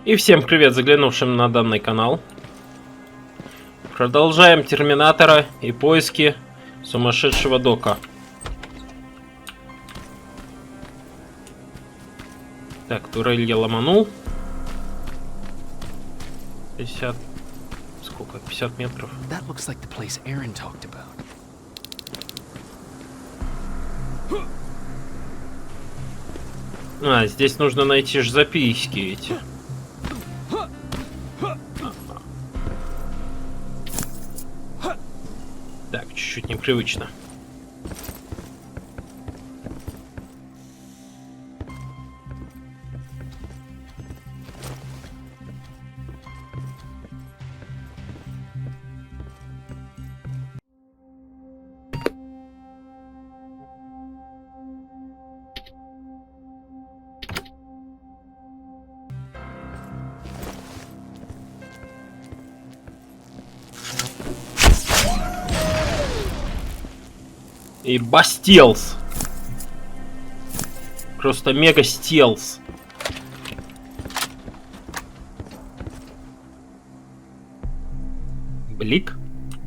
И всем привет, заглянувшим на данный канал. Продолжаем Терминатора и поиски сумасшедшего Дока. Так, турель я ломанул. 50... Сколько? 50 метров. А, здесь нужно найти ж записки эти. Так, чуть-чуть непривычно. И бастелс. Просто мега стелс. Блик?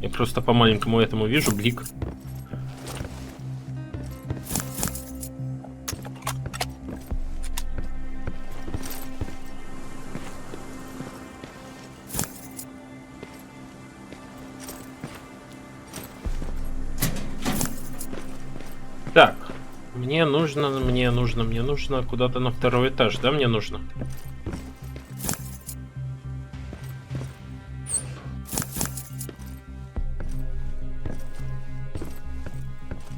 Я просто по маленькому этому вижу блик. Так, мне нужно куда-то на второй этаж, да, мне нужно?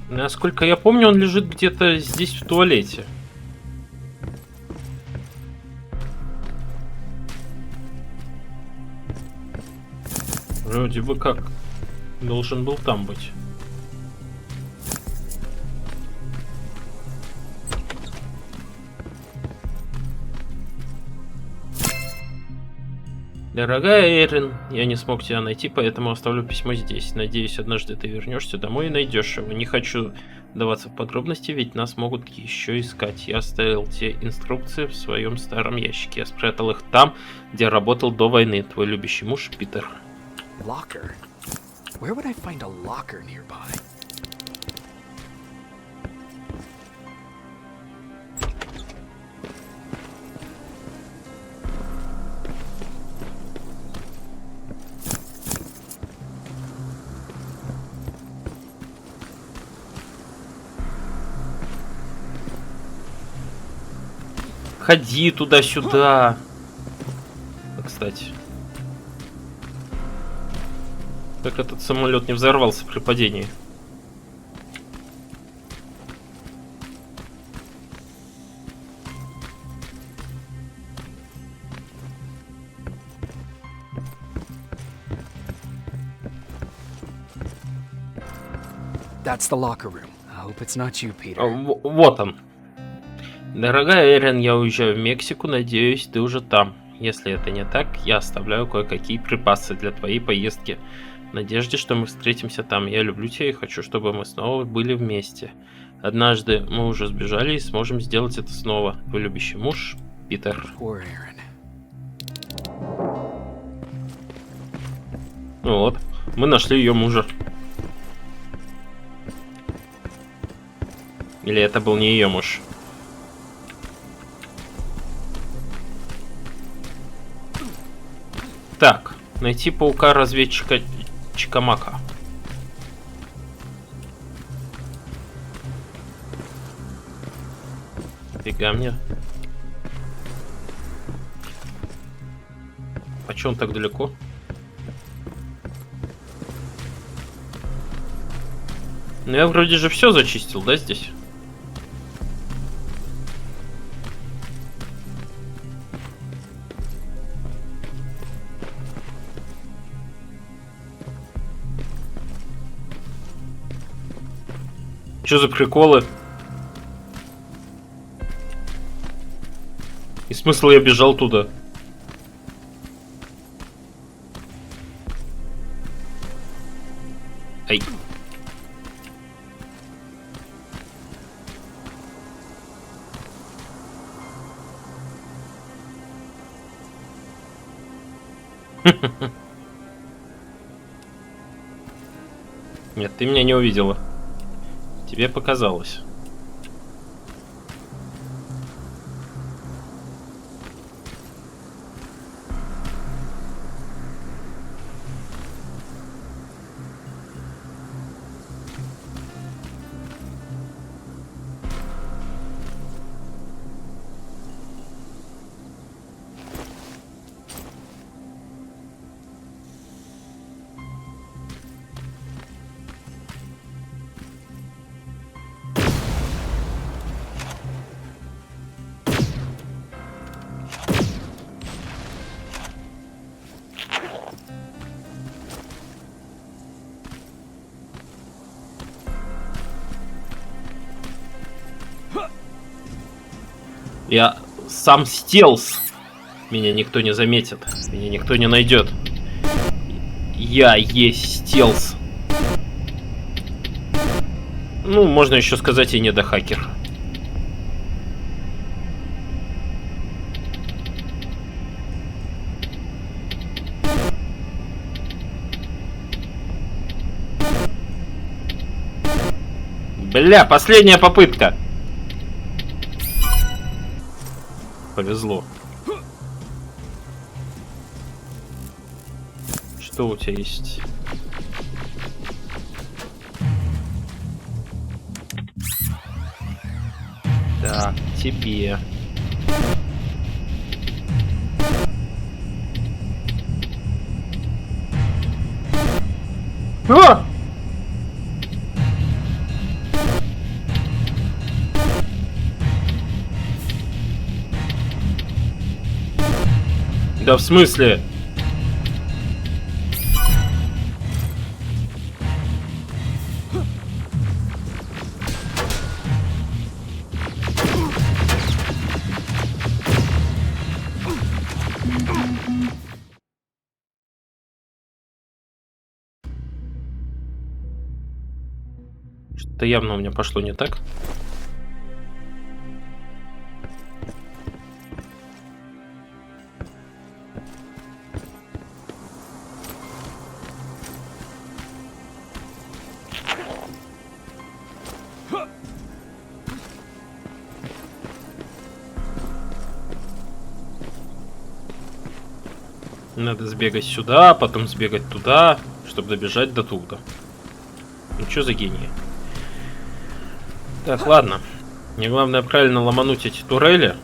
Насколько я помню, он лежит где-то здесь в туалете. Вроде бы как должен был там быть. Дорогая Эрин, я не смог тебя найти, поэтому оставлю письмо здесь. Надеюсь, однажды ты вернешься домой и найдешь его. Не хочу вдаваться в подробности, ведь нас могут еще искать. Я оставил те инструкции в своем старом ящике. Я спрятал их там, где работал до войны. Твой любящий муж Питер. Locker? Where would I find a locker nearby? Ходи туда-сюда. Кстати. Как этот самолет не взорвался при падении. That's the locker room. I hope it's not you, Peter. Вот он. Дорогая Эрин, я уезжаю в Мексику, надеюсь, ты уже там. Если это не так, я оставляю кое-какие припасы для твоей поездки. В надежде, что мы встретимся там. Я люблю тебя и хочу, чтобы мы снова были вместе. Однажды мы уже сбежали и сможем сделать это снова. Твой любящий муж, Питер. Ну вот, мы нашли ее мужа. Или это был не ее муж? Так, найти паука-разведчика Чикамака. Фига мне. А чё он так далеко? Ну я вроде же все зачистил, да, здесь? Что за приколы? И смысл я бежал туда? Ай. Нет, ты меня не увидела. Тебе показалось. Я сам стелс. Меня никто не заметит. Меня никто не найдет. Я есть стелс. Ну, можно еще сказать и недохакер. Бля, последняя попытка. Повезло. Что у тебя есть? Так, тебе. А! Да в смысле? Что-то явно у меня пошло не так. Надо сбегать сюда, потом сбегать туда, чтобы добежать до туда. Ну что за гений? Так, ладно. Мне главное правильно ломануть эти турели.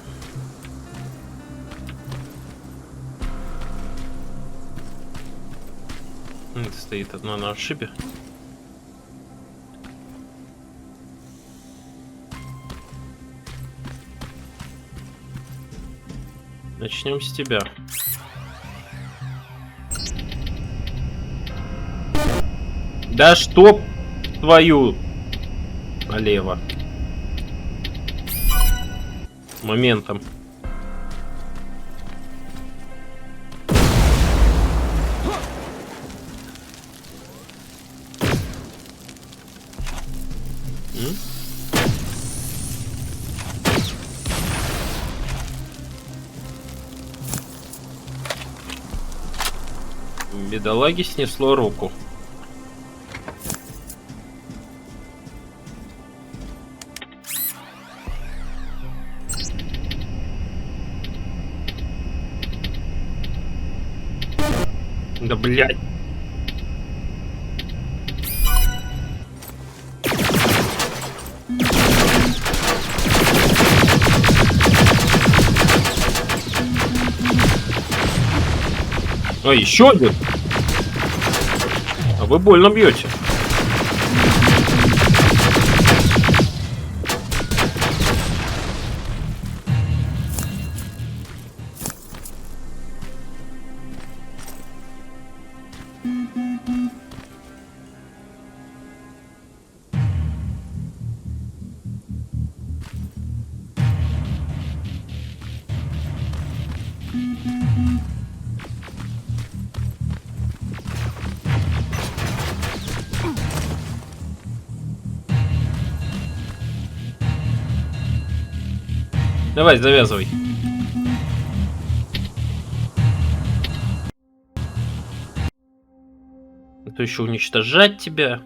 Это стоит одно на отшибе. Начнем с тебя. Да что твою налево. Моментом. Бедолаге снесло руку. Да блядь. А, еще один. А вы больно бьете. Давай, завязывай. то еще уничтожать тебя.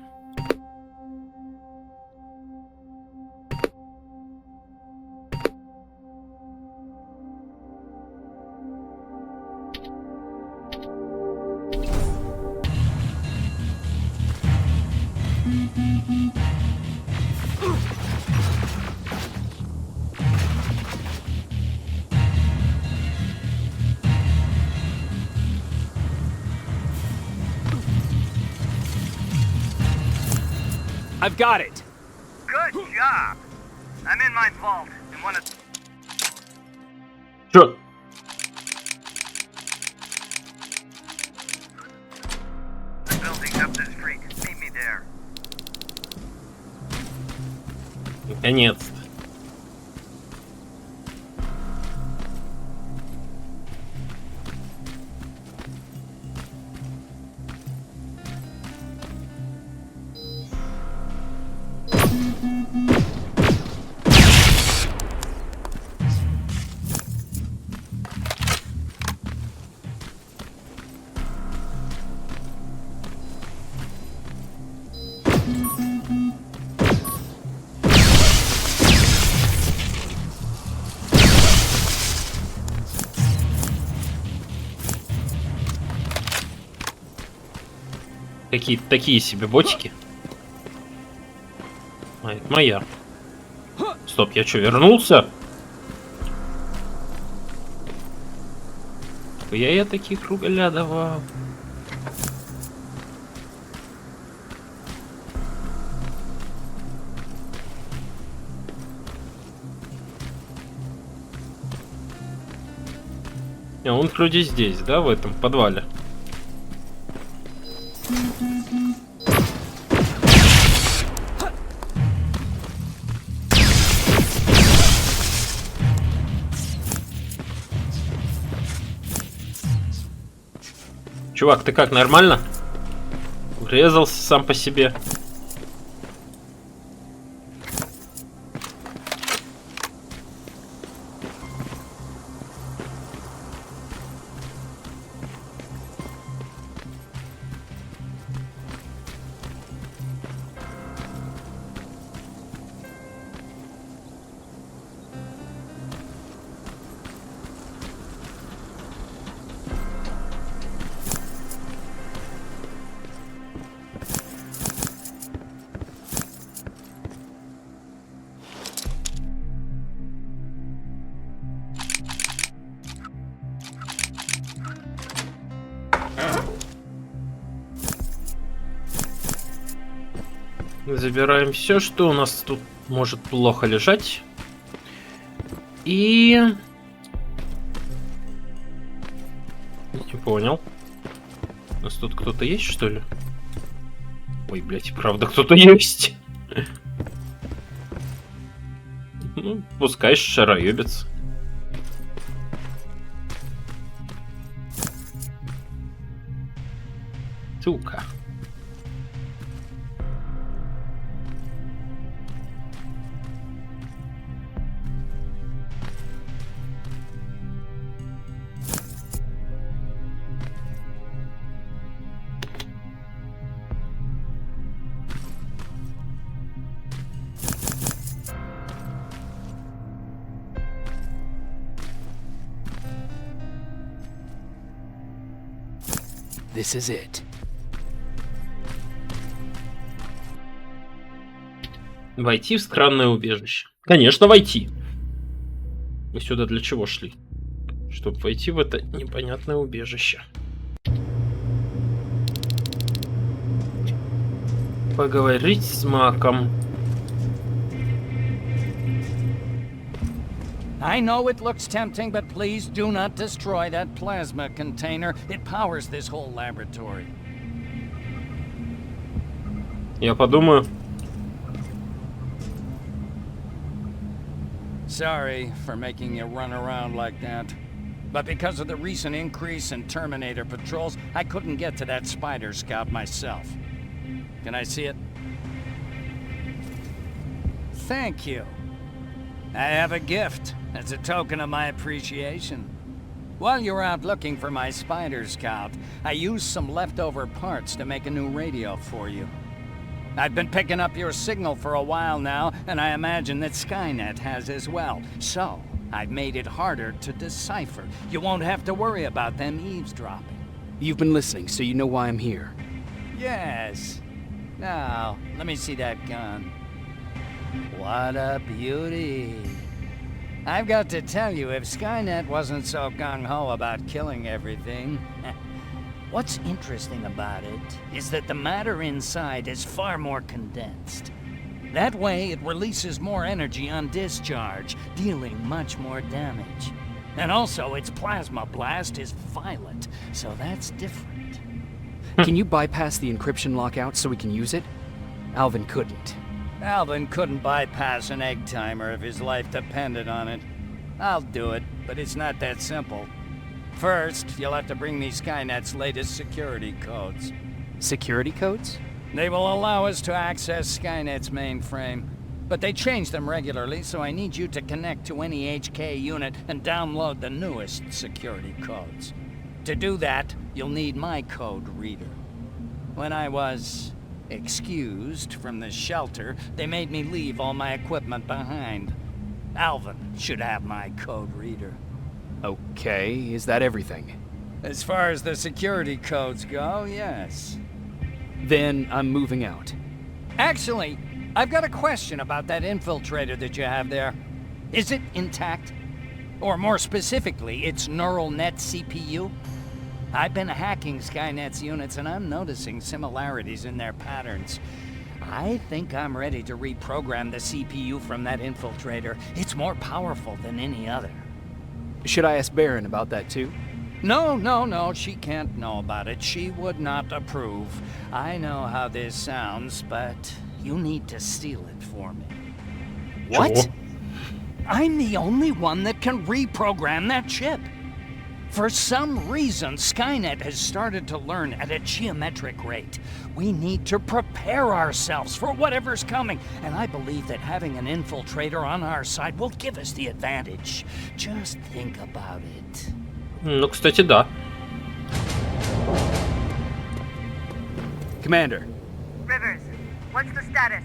I've got it. Good job. I'm in my vault and one of Чё? the buildings up the street. Meet me there. Наконец-то. Какие-то такие себе ботики. А, это моя. Стоп, я что, вернулся? Я таких ругаля давал. А он вроде здесь, да, в этом подвале. Чувак, ты как, нормально? Врезался сам по себе. Забираем все, что у нас тут может плохо лежать. И... Не понял. У нас тут кто-то есть, что ли? Ой, блядь, правда кто-то есть. Ну, пускай шароебец. Сука. This is it. Войти в странное убежище. Конечно, войти. Мы сюда для чего шли? Чтобы войти в это непонятное убежище. Поговорить с Маком. I know it looks tempting, but please do not destroy that plasma container. It powers this whole laboratory. Я подумаю. Sorry for making you run around like that. But because of the recent increase in Terminator patrols, I couldn't get to that spider scout myself. Can I see it? Thank you. I have a gift as a token of my appreciation. While you're out looking for my spider scout, I used some leftover parts to make a new radio for you. I've been picking up your signal for a while now, and I imagine that Skynet has as well. So, I've made it harder to decipher. You won't have to worry about them eavesdropping. You've been listening, so you know why I'm here. Yes. Now, let me see that gun. What a beauty. I've got to tell you, if Skynet wasn't so gung-ho about killing everything... What's interesting about it is that the matter inside is far more condensed. That way, it releases more energy on discharge, dealing much more damage. And also, its plasma blast is violent, so that's different. Can you bypass the encryption lockout so we can use it? Alvin couldn't. Alvin couldn't bypass an egg timer if his life depended on it. I'll do it, but it's not that simple. First, you'll have to bring me Skynet's latest security codes. Security codes? They will allow us to access Skynet's mainframe. But they change them regularly, so I need you to connect to any HK unit and download the newest security codes. To do that, you'll need my code reader. When I was excused from the shelter, they made me leave all my equipment behind. Alvin should have my code reader. Okay, is that everything? As far as the security codes go, yes. Then I'm moving out. Actually, I've got a question about that infiltrator that you have there. Is it intact? Or more specifically, its neural net CPU? I've been hacking Skynet's units and I'm noticing similarities in their patterns. I think I'm ready to reprogram the CPU from that infiltrator. It's more powerful than any other. Should I ask Baron about that too? No, she can't know about it. She would not approve. I know how this sounds, but you need to steal it for me. What? Sure. I'm the only one that can reprogram that chip. For some reason, Skynet has started to learn at a geometric rate. We need to prepare ourselves for whatever's coming, and I believe that having an infiltrator on our side will give us the advantage. Just think about it. Ну, кстати, да. Commander, Rivers, what's the status?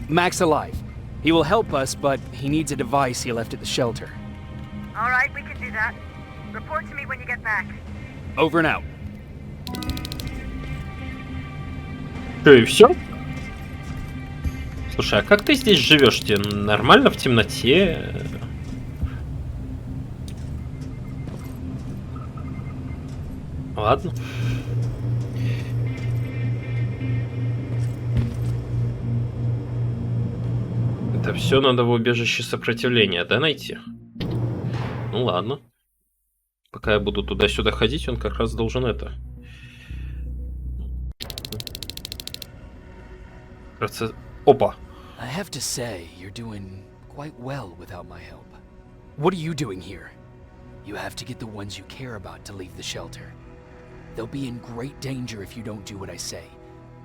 Mac's alive. He will help us, but he needs a device he left at the shelter. All right, we can do that. Report to me when you get back. Over and out. Что, и все? Слушай, а как ты здесь живешь? Тебе нормально в темноте? Ладно. Это все надо в убежище сопротивления, да, найти? Ну ладно. Пока я буду туда-сюда ходить, он как раз должен это. Процесс... Опа! I have to say, you're doing quite well without my help. What are you doing here? You have to get the ones you care about to leave the shelter. They'll be in great danger if you don't do what I say.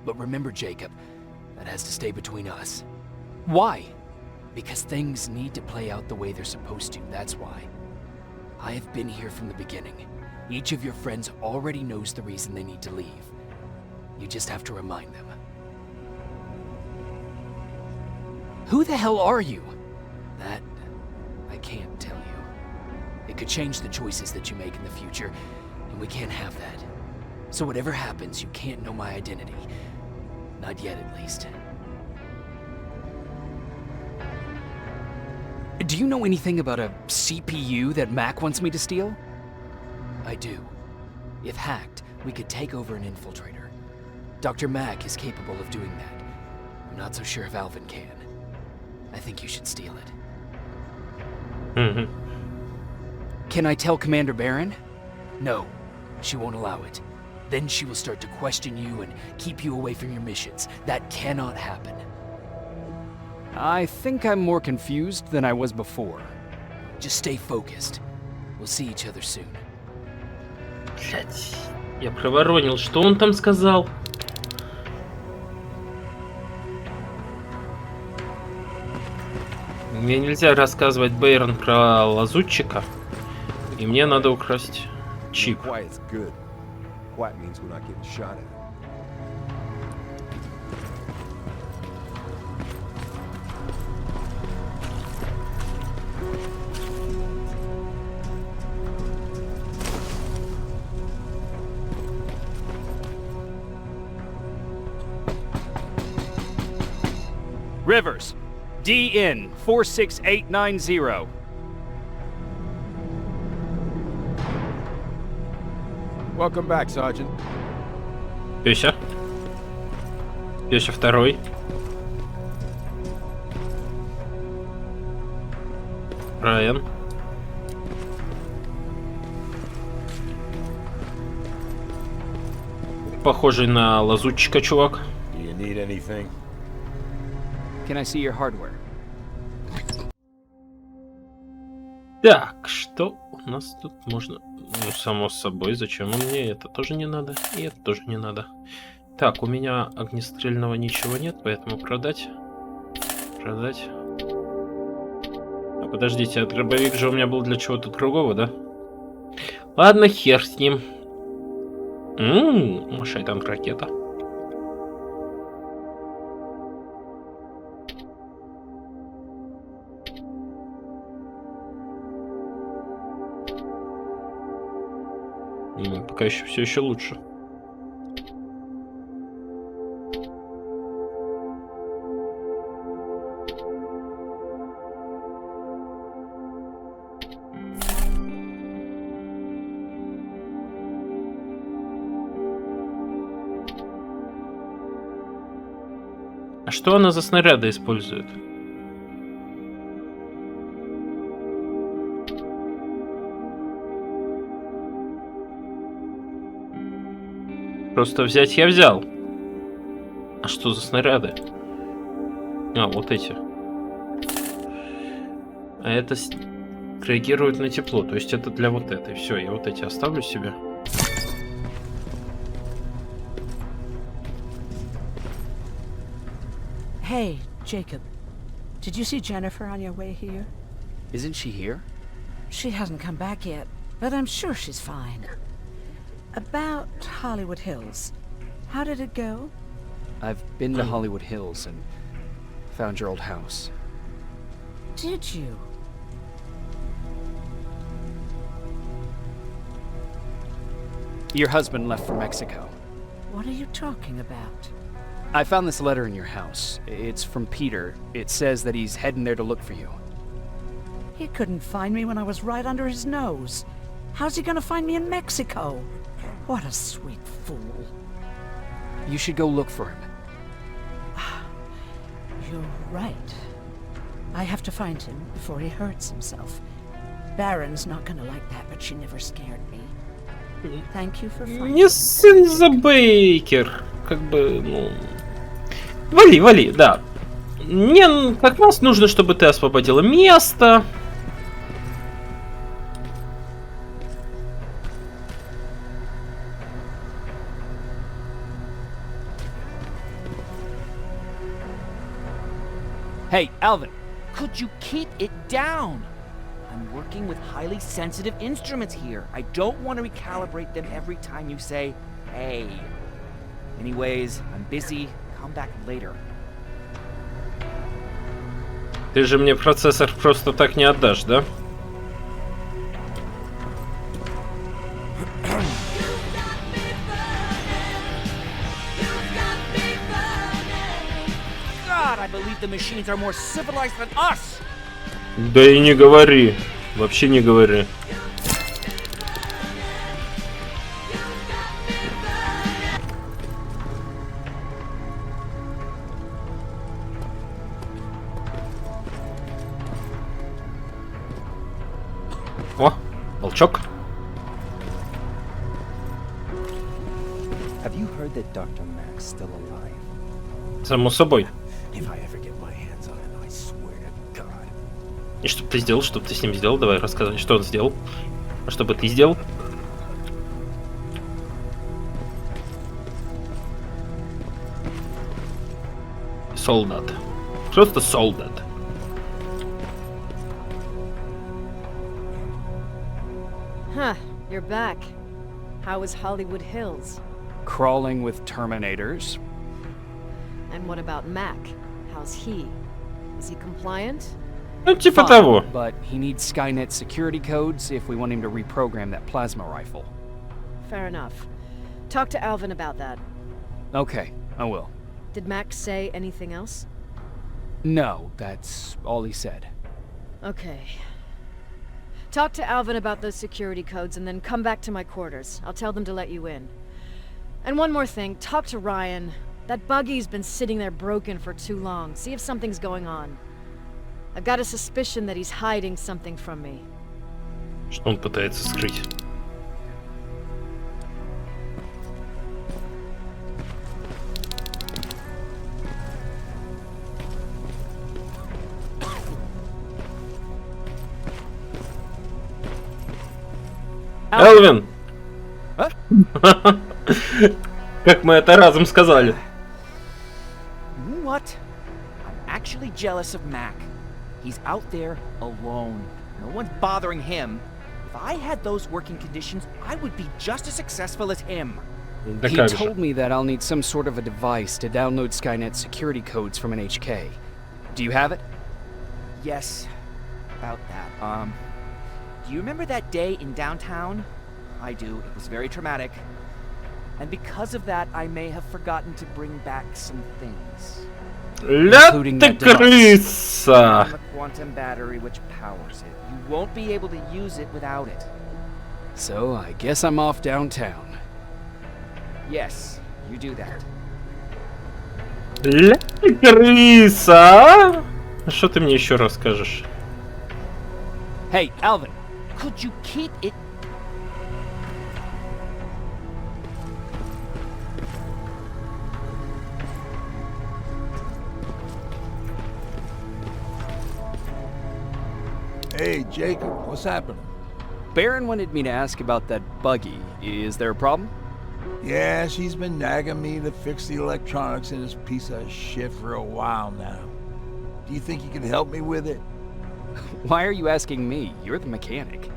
But remember, Jacob, that has to stay between us. Why? Because things need to play out the way they're supposed to, that's why. I have been here from the beginning. Each of your friends already knows the reason they need to leave. You just have to remind them. Who the hell are you? That... I can't tell you. It could change the choices that you make in the future, and we can't have that. So whatever happens, you can't know my identity. Not yet, at least. Do you know anything about a CPU that Mac wants me to steal? I do. If hacked, we could take over an infiltrator. Dr. Mac is capable of doing that. I'm not so sure if Alvin can. I think you should steal it. Can I tell Commander Baron? No, she won't allow it. Then she will start to question you and keep you away from your missions. That cannot happen. I think I'm more confused than I was before. Just stay focused. We'll see each other soon. Блять, я проворонил. Что он там сказал? Мне нельзя рассказывать Бейрон про лазутчика. И мне надо украсть Чип. Quiet's good. Quiet means we're not getting shot at. Rivers, DN 46890. Welcome back, Sergeant. Пёся. Пёся второй. Райан. Похожий на лазутчика, чувак. Do you need anything? Can I see your hardware? Так, что у нас тут можно... Ну, само собой, зачем он мне? Это тоже не надо, и это тоже не надо. Так, у меня огнестрельного ничего нет, поэтому продать. Продать. А подождите, а дробовик же у меня был для чего-то другого, да? Ладно, хер с ним. Шайтан ракета. Пока еще все еще лучше. А что она за снаряды использует? Просто взять я взял. А что за снаряды? А, вот эти. А это реагирует на тепло. То есть это для вот этой. Все, я вот эти оставлю себе. Hey, Jacob. Did you see Jennifer on your way here? Isn't she here? She hasn't come back yet, but I'm sure she's fine. About Hollywood Hills. How did it go? I've been to Hollywood Hills and found your old house. Did you? Your husband left for Mexico. What are you talking about? I found this letter in your house. It's from Peter. It says that he's heading there to look for you. He couldn't find me when I was right under his nose. How's he gonna find me in Mexico? What a sweet fool. You should go look for him. You're right. I have to find him before he hurts himself. Baron's not gonna like that, but she never scared me. Thank you for finding Не сын за Бейкер. Как бы, ну... Вали, вали, да. Мне как раз нужно, чтобы ты освободила место. Hey, Alvin, could you keep it down? I'm working with highly sensitive instruments here. I don't want to recalibrate them every time you say, hey. Anyways, I'm busy. Come back later. Ты же мне процессор просто так не отдашь, да? God, I believe the machines are more civilized than us. Да и не говори. Вообще не говори. О, волчок. Have you heard that Dr. Max still alive? Само собой. If I ever get my hands on him, I swear to God. И что ты сделал? Что ты с ним сделал? Давай рассказывай, что он сделал. А что бы ты сделал? Солдат. Просто солдат. Huh, you're back. How is Hollywood Hills? Crawling with Terminators. And what about Mac? How's he? Is he compliant? Ну, типа Fine, того. but he needs Skynet security codes if we want him to reprogram that plasma rifle. Fair enough. Talk to Alvin about that. Okay, I will. Did Mac say anything else? No, that's all he said. Okay. Talk to Alvin about those security codes and then come back to my quarters. I'll tell them to let you in. And one more thing, talk to Ryan. That buggy's been sitting there broken for too long. See if something's going on. I've got a suspicion that he's hiding something from me. Что он пытается скрыть? Элвин! Как мы это разом сказали. You know what? I'm actually jealous of Mac. He's out there alone. No one's bothering him. If I had those working conditions, I would be just as successful as him. Да He как же. told me that I'll need some sort of a device to download Skynet security codes from an HK. Do you have it? Yes, about that. Do you remember that day in downtown? I do. It was very traumatic. And because of that, I may have forgotten to bring back some things. Ля Including ты that device. крыса! The quantum battery which powers it. You won't be able to use it without it. So I guess I'm off downtown. Yes, you do that. Ля ты крыса! Что ты мне еще расскажешь? Hey, Alvin! Could you keep it? Hey, Jacob, what's happening? Baron wanted me to ask about that buggy. Is there a problem? Yeah, she's been nagging me to fix the electronics in this piece of shit for a while now. Do you think you can help me with it? Why are you asking me? You're the mechanic.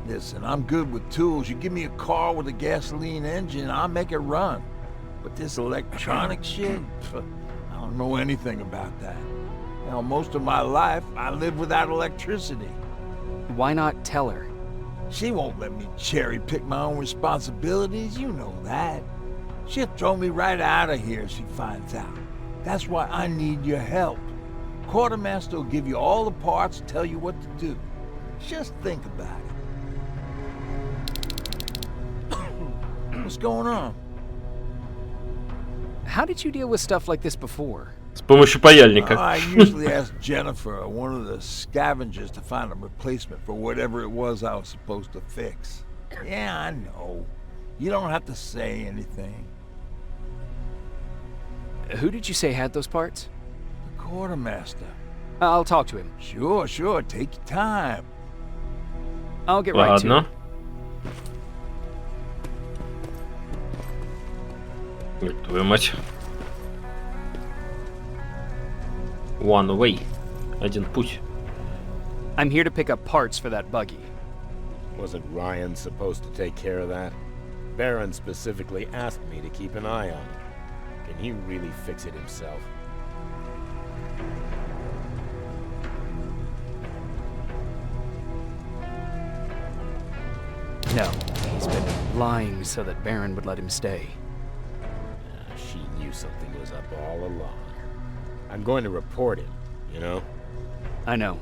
Listen, I'm good with tools. You give me a car with a gasoline engine, I'll make it run. But this electronic shit, I don't know anything about that. You know, most of my life, I lived without electricity. Why not tell her? She won't let me cherry-pick my own responsibilities, you know that. She'll throw me right out of here if she finds out. That's why I need your help. Quartermaster will give you all the parts, tell you what to do. Just think about it. What's going on? How did you deal with stuff like this before? С помощью паяльника. I usually ask Jennifer or one of the scavengers to find a replacement for whatever it was I was supposed to fix. Yeah, I know. You don't have to say anything. Who did you say had those parts? The quartermaster. I'll talk to him. Sure, take your time. I'll get right to Ладно. it. Ой, твою мать. One way. Один путь. I'm here to pick up parts for that buggy. Wasn't Ryan supposed to take care of that? Baron specifically asked me to keep an eye on it. Can he really fix it himself? No, he's been lying so that Baron would let him stay. She knew something was up all along. I'm going to report it, you know? I know.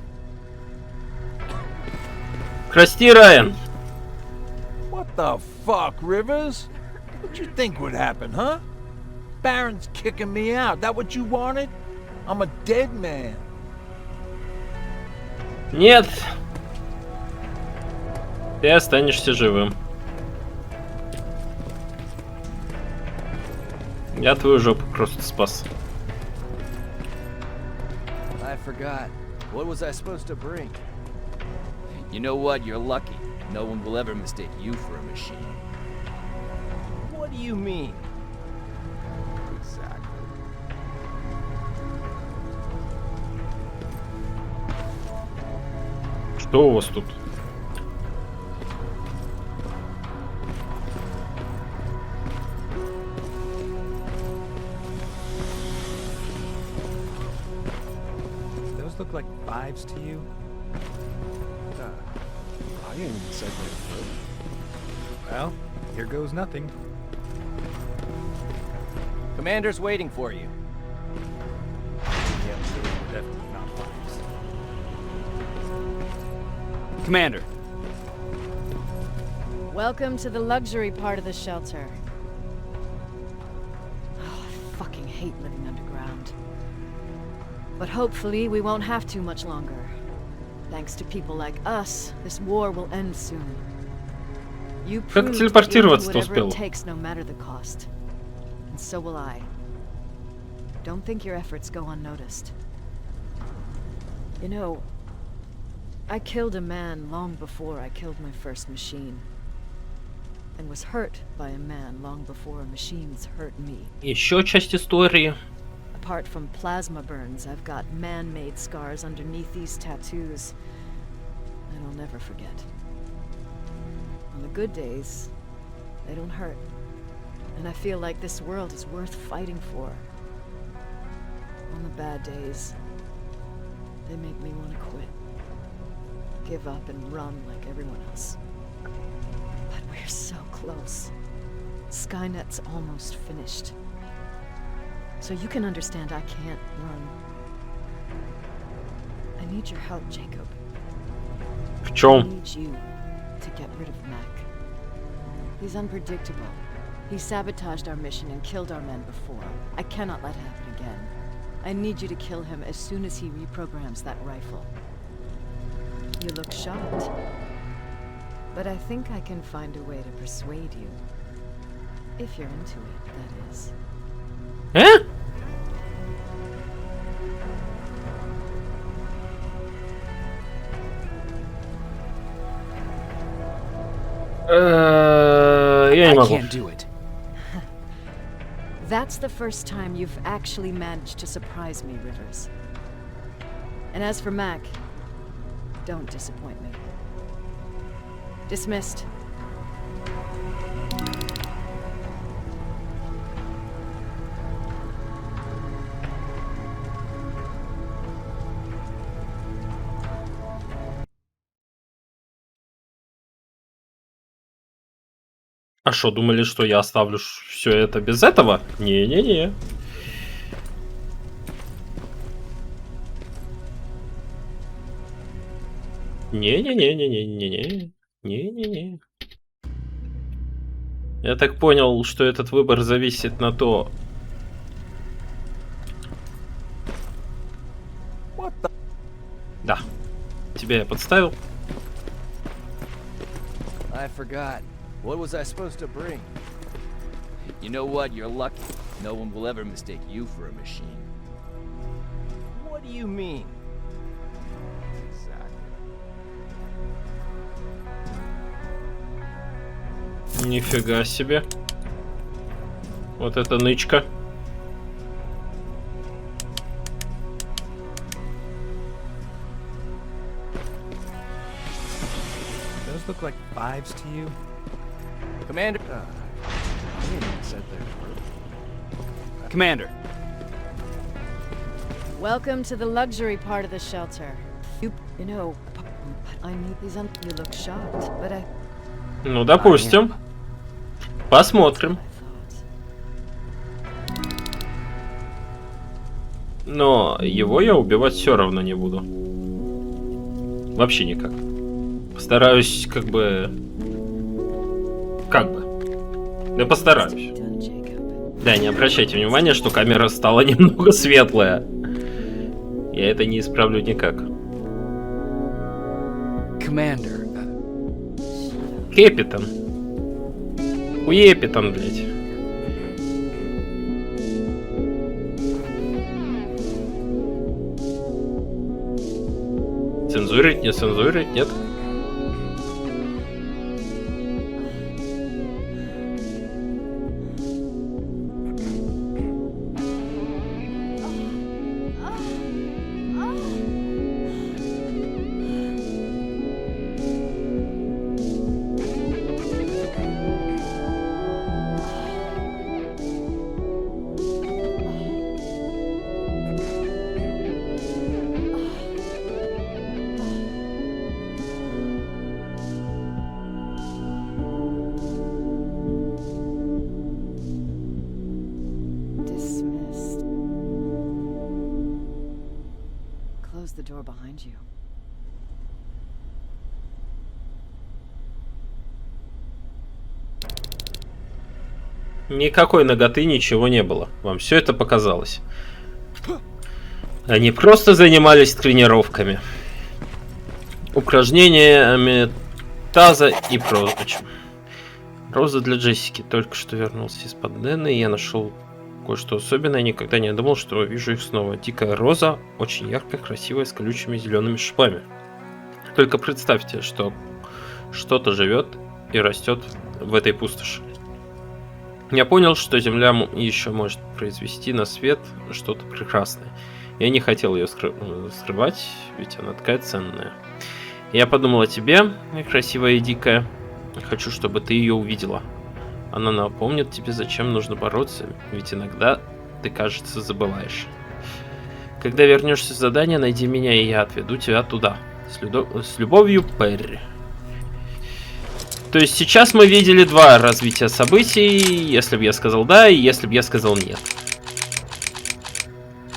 Прости, Райан. What the fuck, Rivers? What you think would happen, huh? Baron's kicking me out. That what you wanted? I'm a dead man. Нет. Ты останешься живым. Я твою жопу просто спас. I forgot. What was I supposed to bring? You know what? You're lucky. No one will ever mistake you for a machine. What do you mean? Exactly. Что у вас тут? look like fives to you? I ain't even said that. Well, here goes nothing. Commander's waiting for you. Yeah, they're definitely not fives. Commander. Welcome to the luxury part of the shelter. Oh, I fucking hate living underground. But hopefully we won't have to much longer. Thanks to people like us, this war will end soon. You Как proved that you'll do телепортироваться-то whatever успел? it takes, no matter the cost. And so will I. Don't think your efforts go unnoticed. You know, I killed a man long before I killed my first machine. And was hurt by a man long before machines hurt me. Еще часть истории. Apart from plasma burns, I've got man-made scars underneath these tattoos that I'll never forget. On the good days, they don't hurt. And I feel like this world is worth fighting for. On the bad days, they make me want to quit. Give up and run like everyone else. But we're so close. Skynet's almost finished. So you can understand I can't run. I need your help, Jacob. В I чем? need you to get rid of Mac. He's unpredictable. He sabotaged our mission and killed our men before. I cannot let it happen again. I need you to kill him as soon as he reprograms that rifle. You look shocked. But I think I can find a way to persuade you. If you're into it, that is. Я не I могу. can't do it. That's the first time you've actually managed to surprise me, Rivers. And as for Mac, don't disappoint me. Dismissed. А что, думали, что я оставлю все это без этого? Не-не-не. Не-не-не-не-не-не-не. Не-не-не. Я так понял, что этот выбор зависит на то... Да. Тебя я подставил. I forgot. What was I supposed to bring? You know what? You're lucky. No one will ever mistake you for a machine. What do you mean? Exactly. Нифига себе. Вот это нычка. Those look like fives to you? Commander. I ain't even said that. Commander. Welcome to the luxury part of the shelter. You know, I need these you look shocked, but I Ну, допустим. Посмотрим. Но его я убивать все равно не буду. Вообще никак. Постараюсь как бы... Я постараюсь. Да, не обращайте внимания, что камера стала немного светлая. Я это не исправлю никак. Commander. Капитан. Уепитан, блядь. Цензурить, не цензурить, нет? close the door behind you. Никакой наготы, ничего не было. Вам все это показалось. Они просто занимались тренировками, упражнениями таза и прочим. Роза для Джессики. Только что вернулся из подземной, и я нашел кое-что особенное. Никогда не думал, что увижу их снова. Дикая роза, очень яркая, красивая, с колючими зелеными шипами. Только представьте, что что-то живет и растет в этой пустоши. Я понял, что Земля еще может произвести на свет что-то прекрасное. Я не хотел ее скрывать, ведь она такая ценная. Я подумал о тебе, красивая и дикая. Хочу, чтобы ты ее увидела. Она напомнит тебе, зачем нужно бороться, ведь иногда ты, кажется, забываешь. Когда вернешься с задания, найди меня, и я отведу тебя туда. С любовью, Перри. То есть сейчас мы видели два развития событий, если бы я сказал да, и если бы я сказал нет.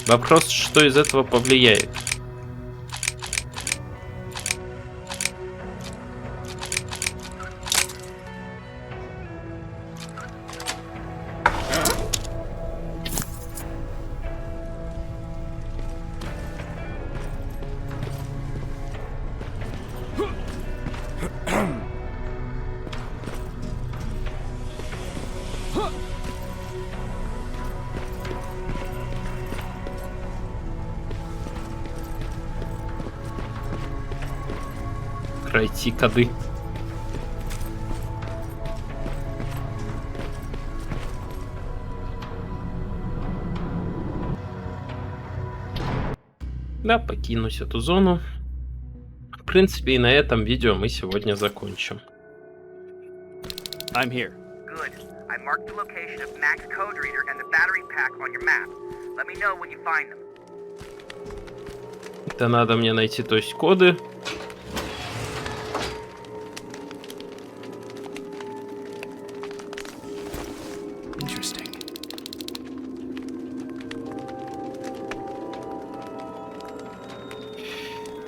Вопрос, что из этого повлияет. Пройти коды. Да, покинуть эту зону. В принципе, и на этом видео мы сегодня закончим. I'm here. Good. I marked the location of Mac's code reader and the battery pack on your map. Let me know when you find them. Это надо мне найти, то есть коды.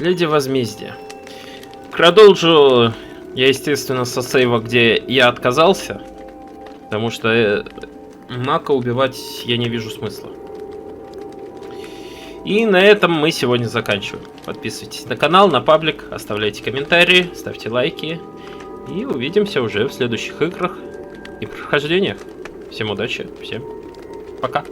Леди Возмездия. Продолжу я, естественно, со сейва, где я отказался, потому что Мака убивать я не вижу смысла. И на этом мы сегодня заканчиваем. Подписывайтесь на канал, на паблик, оставляйте комментарии, ставьте лайки. И увидимся уже в следующих играх и прохождениях. Всем удачи, всем пока.